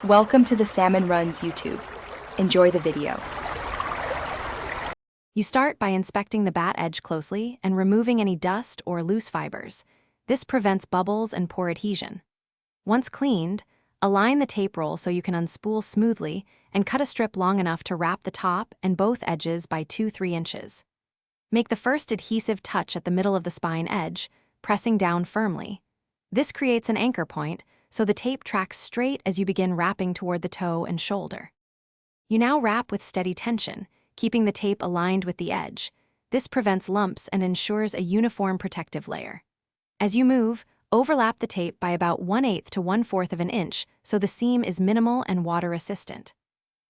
Welcome to the Salmon Runs YouTube. Enjoy the video. You start by inspecting the bat edge closely and removing any dust or loose fibers. This prevents bubbles and poor adhesion. Once cleaned, align the tape roll so you can unspool smoothly and cut a strip long enough to wrap the top and both edges by 2-3 inches. Make the first adhesive touch at the middle of the spine edge, pressing down firmly. This creates an anchor point, so the tape tracks straight as you begin wrapping toward the toe and shoulder. You now wrap with steady tension, keeping the tape aligned with the edge. This prevents lumps and ensures a uniform protective layer. As you move, overlap the tape by about 1/8 to 1/4 of an inch so the seam is minimal and water-resistant.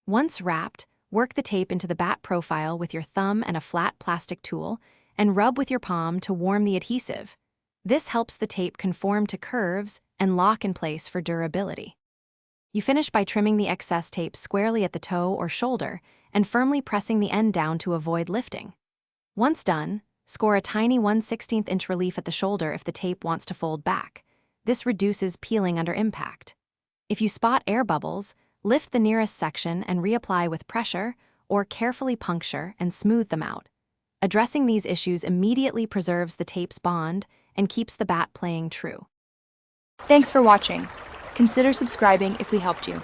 Once wrapped, work the tape into the bat profile with your thumb and a flat plastic tool, and rub with your palm to warm the adhesive. This helps the tape conform to curves and lock in place for durability. You finish by trimming the excess tape squarely at the toe or shoulder and firmly pressing the end down to avoid lifting. Once done, score a tiny 1/16 inch relief at the shoulder if the tape wants to fold back. This reduces peeling under impact. If you spot air bubbles, lift the nearest section and reapply with pressure, or carefully puncture and smooth them out. Addressing these issues immediately preserves the tape's bond and keeps the bat playing true. Thanks for watching. Consider subscribing if we helped you.